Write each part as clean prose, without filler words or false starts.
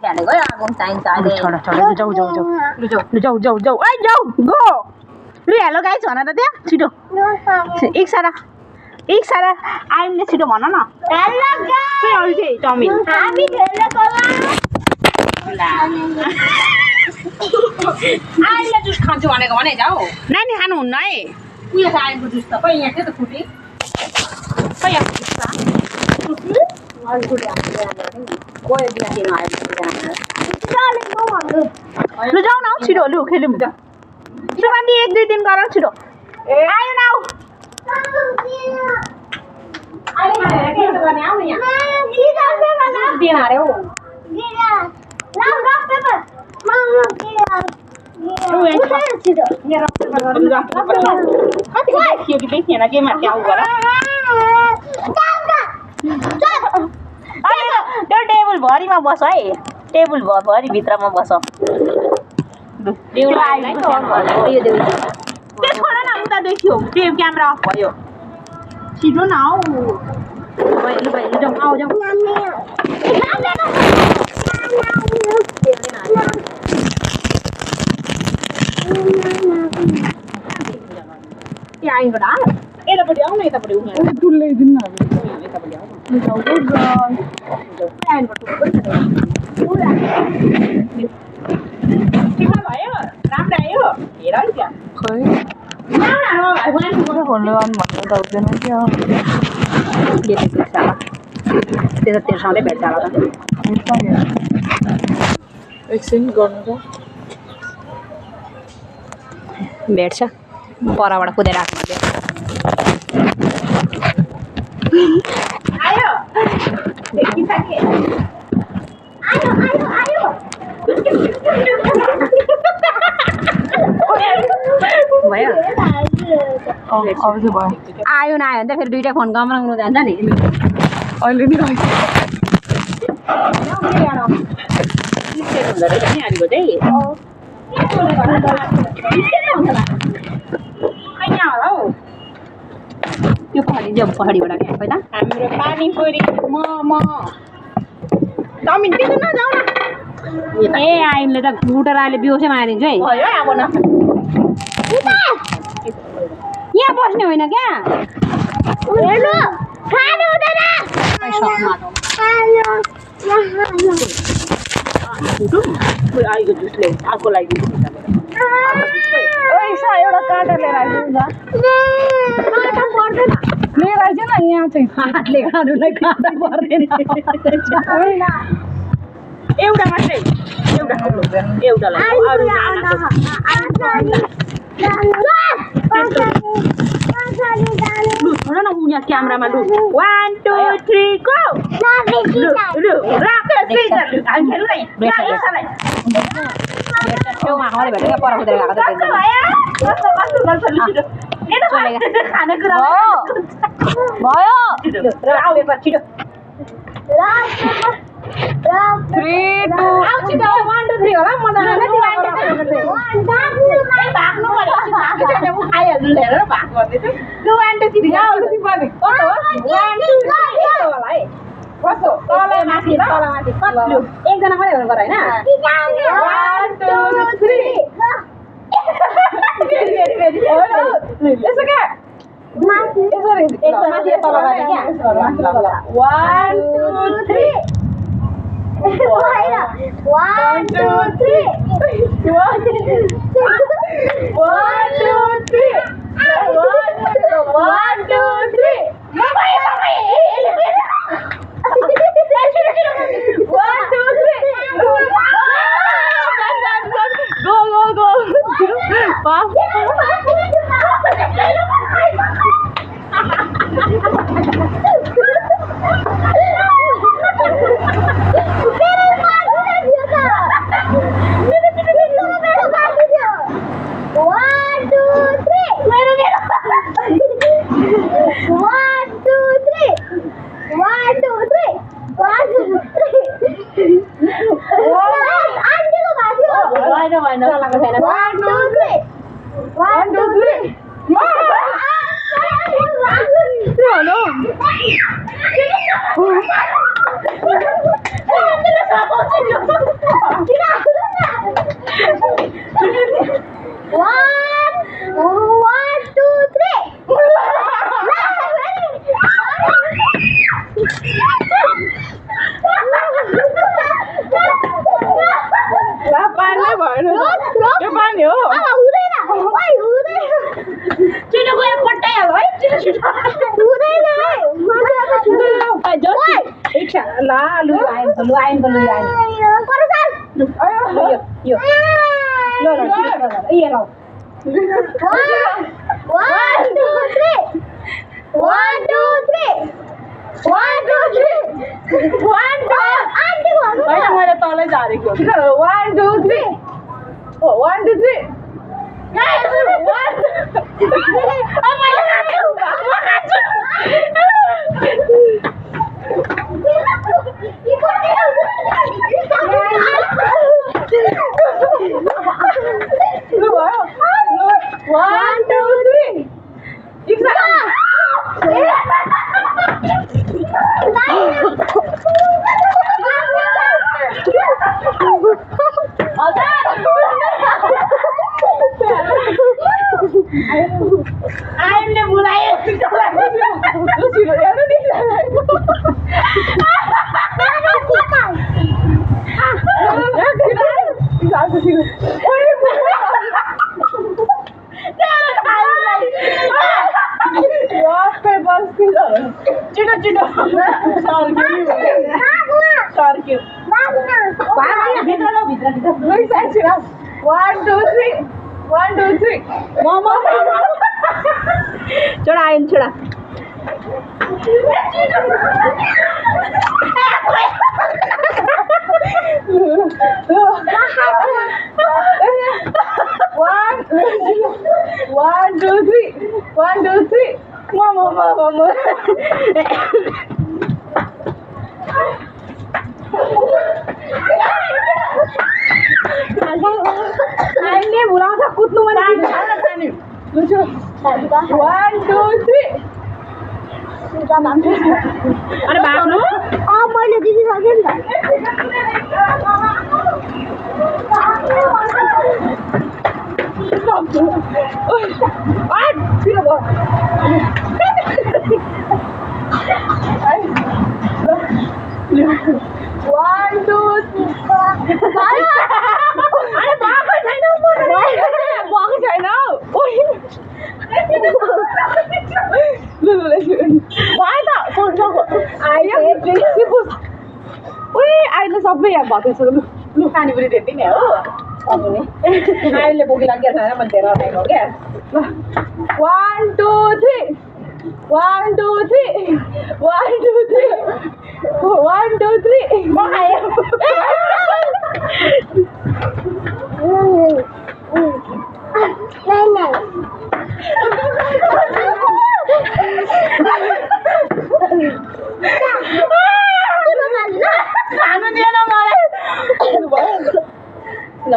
हालेको है आगो चाहिन्छ अहिले छोड छोड जाऊ जाऊ जाऊ जाऊ जाऊ जाऊ ए जाऊ गो लु हेलो गाइस भन त त्यहाँ छिटो एक सारा आइमले छिटो भन न हेलो के अल्छे चाउमिन हामी खेल्नको आइमले जुस खान्छु भनेको भने जाऊ नानी खानु हुन्न है उयो छ आइमको जुस त खै यहाँ के त फुटी खै यहाँ जुस छ लु जाऊ न छिटो लु खेलौँ सुगन्धी 1-2 दिन गर छिटो आयो न आऊ टेबल भरिमा बस है टेबल भरि भित्रमा बस उता देखियो त्यो क्यामेरा अफ भयो छिटो न आऊ जाऊ आऊ जाऊ आइबाट यतापट्टि आऊ न यतापट्टि डुल्लै दिनु न यतापट्टि आऊ भयो राम्रो आयो हेर है त्यहाँ खै फोनले अन भन्नु त हुँदैन क्या त्यो त तेरोसँगै भेट्छ होला त एकछिन गर्नु त भेट्छ परबाट कुदेर आएको आयो देखिसके आयो आयो आयो भयो आयो नआयो भने त फेरि दुईटा फोन गमराउनु जान्छ नि अहिले नि त्यो पहाडी जाउँ पहाडीबाट क्या खै त हाम्रो पानीपुरी मोमो चाउमिन किन नजाऊ न ए आइमले त गुटराले बिहोसै मारिदिन्छ है भयो अब न यहाँ बस्ने होइन क्या हेर्नु खानु हुँदैन आइको जुस ल्याउ आएको लागि एउटा काँटा लिएर आइदिनु लिएर आइज न यहाँ चाहिँ हातले खानुलाई काँटा पर्दैन एउटा मात्रै एउटालाई अरू लु छोड न यहाँ क्यामेरामा लु 1 2 3 गो लु राख छेउमा आएको भेटेर क्या पर कुदेर गएको भयो आऊ एकबार छिटो 3 2 1 2 3 होला म त भाग्नु पर्यो म खाइहाल्नु लिएर भाग गर्दै छु लु 1 2 3 आऊ लु तिमी कस्तो हो 1 2 3 होला है कस्तो तल माथि कत्लु एकजना मात्रै गर्नु पर्यो हैन 1 2 3 यसो के माथि माथि तल गरे क्या 1 2 3 1 2 3 1 2 Hello. भएन यो पानी हो हुँदैन ओइ हुँदैन छिटो गएर पट्टाइहाल है छिटो छिटो हुँदैन एकछिन ल लु आइन परसाल यो ल यो ल 1 2 3 1 2 3 1 2 3 1 2 आन्टी भन्नु हैन मैले तलै झारेको 1 2 3 1 2 3 आइले बुलायो छिटो सर्क्यो 1 2 3 मोमो छोड़ा आइन छोड़ा 1 2 3 मोमो आइले बुलाउँछ कुद्नु मन 1 2 3 अरे भाग्नु मैले दिदिसके नि अहिले सबै यहाँ भएको लु पानी पनि दिने हो अहिले बोकी लाग्यो छैन मैले धेरै हटाएको क्या 1 2 3 1 2 3 1 2 3 1 2 3 म खायो खानु दिएन मलाई ल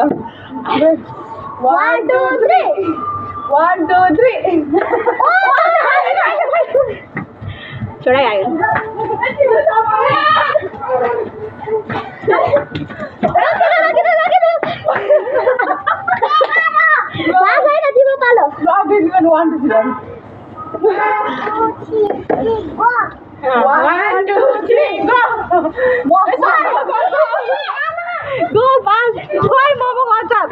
1 2 3 1 2 3 छोडै आयो Go, Bas! Why, Mama, what's up?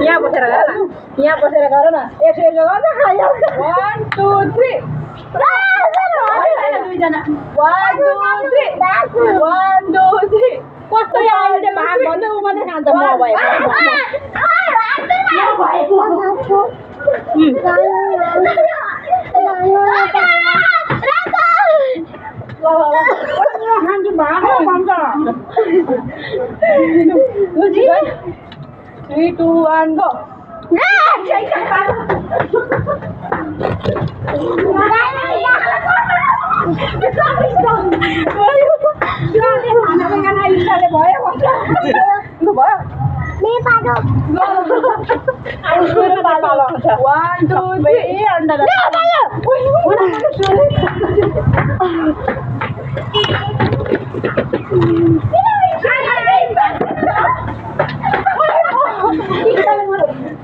यहाँ बसेर गर न यहाँ बसेर गर न एक्सरे गर्छ खायो 1 2 3 दुईजना 1 2 3 1 2 3 कस्तो अहिले भाग भन्दै उ मात्रै खान्छ म भएको खान्छु भाग भन्छ 3 2 1 go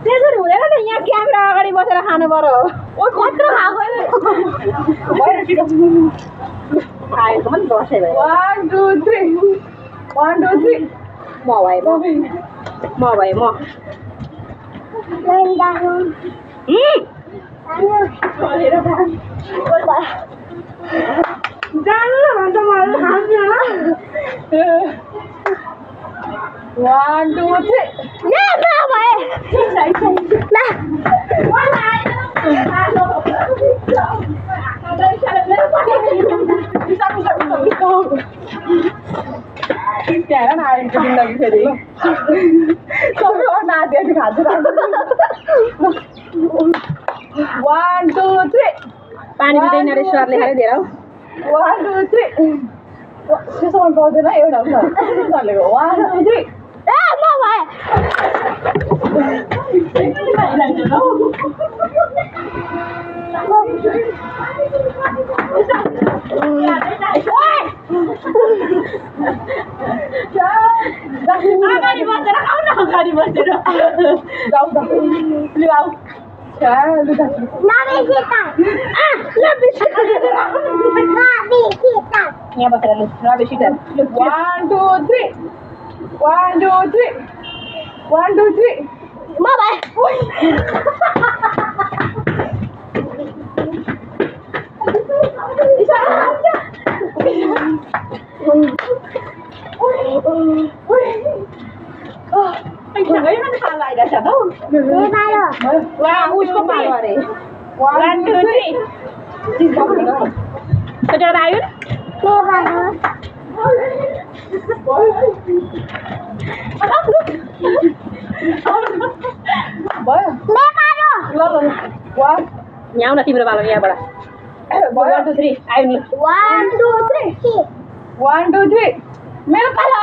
त्यसरी हुँदैन नि यहाँ क्यामेरा अगाडि बसेर खानु पर्यो कत्रो खाएको खाएको पनि बसेर 1 2 3 1 2 3 म भए म जानु भन्छ मलाई खान्छु 1 2 3 त्यहाँ आएको जिन्दगी फेरि सबैभन्दा आधी खान्छ 1 2 3 पानी दिँदैन रे सरले खायो धेरै 1 2 3 त्यसो पाउँदैन एउटा चलेको 1 2 3 अगाडि बसेर खाऊ न अगाडि बसेर जाऊ यहाँ बसेर लु 1 2 3 1 2 3 1 2 3 म भाइ उसको पालो अरे 1 2 3 कतिवटा आयो यहाँ न तिम्रो पालो यहाँबाट 1 2 3 आयो 1 2 3 1 2 3 मेरो पालो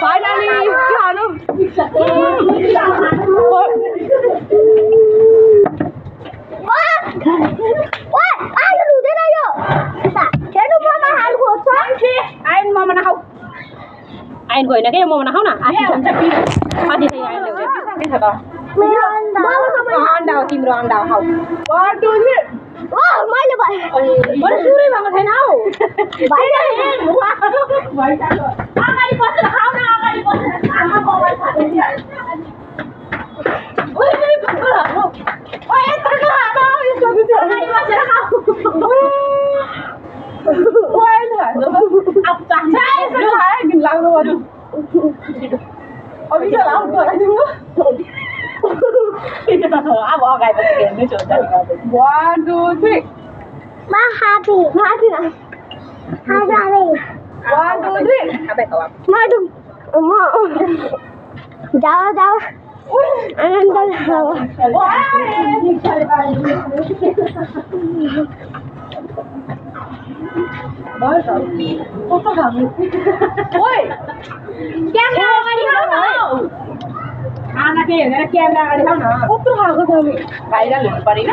फाइनली के खानु आइन होइन के मोमो नखाऊ न आधी हुन्छ आधी चाहिँ आइन अन्डा हो तिम्रो अन्डा हो खाऊ 1 2 3 मैले मैले सुरै भएको छैन हौ अगाडि बसेर खाऊ न अगाडि बसेर अब अगाडि 1 2 3 म happy 1 2 3 जाओ आनन्द आना के हेरेर क्यामेरा अगाडि खाऊ न कत्रो खाएको छ नि भाइरल हुनु परेन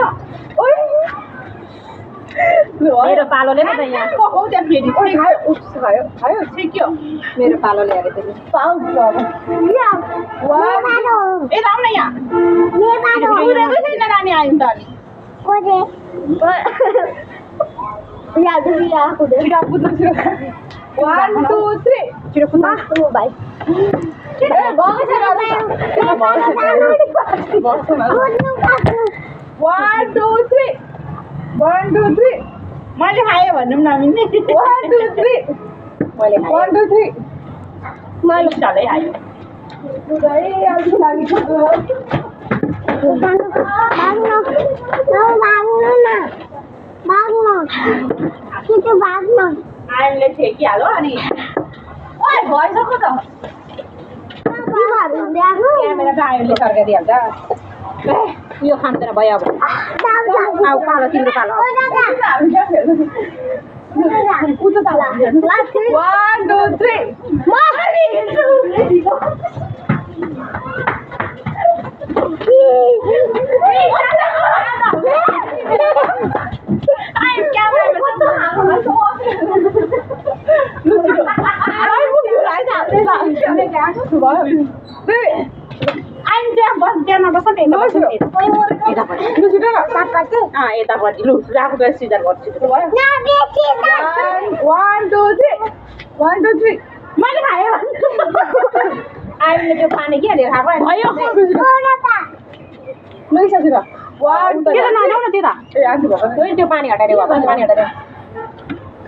मेरो पालोले पो त यहाँ कौ त्यहाँ फेरि ओइ खायो उस खायो खायो सिक्यो मेरो पालोले हेरे त्यसले पाउँछ अब ए राम न यहाँ कुदेको छैन नानी आयो त अनि कुदे 1 2 3 छिटो कुद्नु भाइ 1 2 3 1 2 3 मैले खाएँ भन्नु पनि नमिल्ने 1 2 3 मैले 1 2 3 मैले चालै आयो आइले ठेकिहाल्यो अनि ओइ भइसक्यो त क्यामेरा त आइले सर्काइदिइहाल्छ यो खान्दैन भयो अब पालो तिम्रो पालो 1 2 3 यतापट्टि लु राखो त सिजर गर्छु 1 2 3 1 2 3 मैले खाएँ आइले त्यो पानी के हालेर खाएको भयो लैसक्यो 1 2 3 नजाऊ न त्यता ए आन्छु भएको त्यो पानी हटाएर पानी हटाएर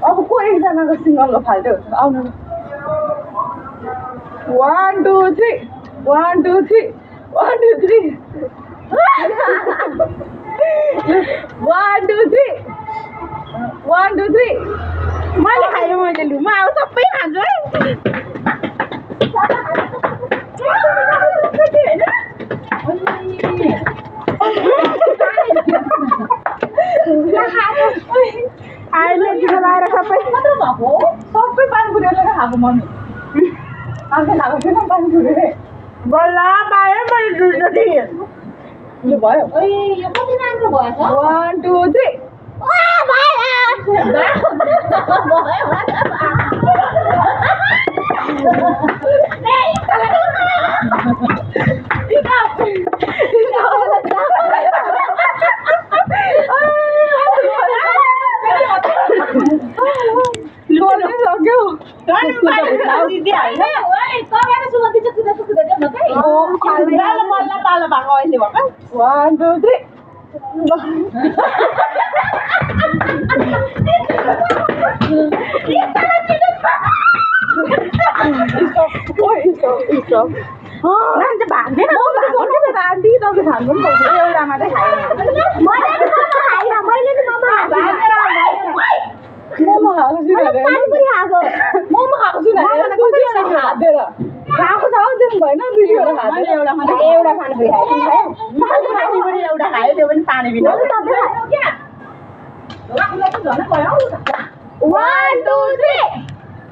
अब को एकजनाको सिङ्गलको फाल्टो आउनु 1 2 3 1 2 3 1 2 3 1 2 3 1 2 3 मैले खाएँ मैले लु म अब सबै खान्छु है आइले किन लाएर सबै मात्र भएको सबै पानीपुरी खाएको मम्मी अर्को खाएको थिएन पानीपुरी बल्ल पाएँ मैले दुईचोटि यो भयो यो कति राम्रो भएछ 1 2 3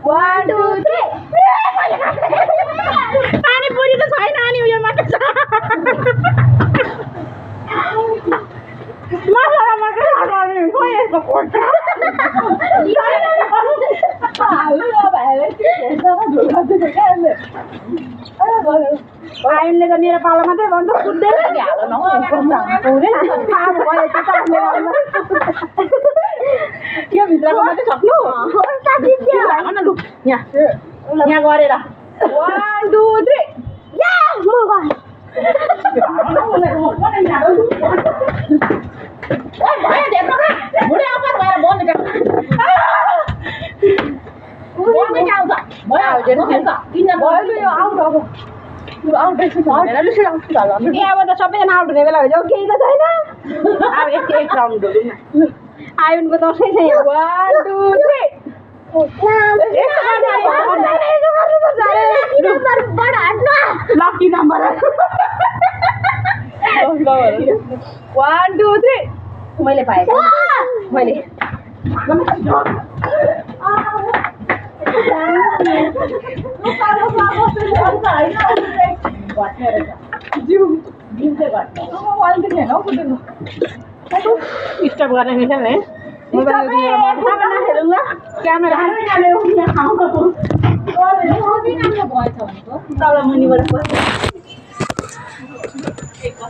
1 2 3 पानीपुरी त छैन अनि उयो मात्र छ मसला मात्र खानु खोइ यस्तो खोज्छ आइनले त मेरो पालो मात्रै भन्छ सुत्दैन यो भित्रको मात्रै सक्नु यहाँ गरेर 1 2 3 सबैजना आउट हुने बेला हुन्छ केही त छैन अब एक राउन्ड आयुनको दसैँ छ 1 2 3 लकी नम्बर 1 2 3 मैले पाएँ मैले स्टप गर्न मिल्छ है क्यामेरा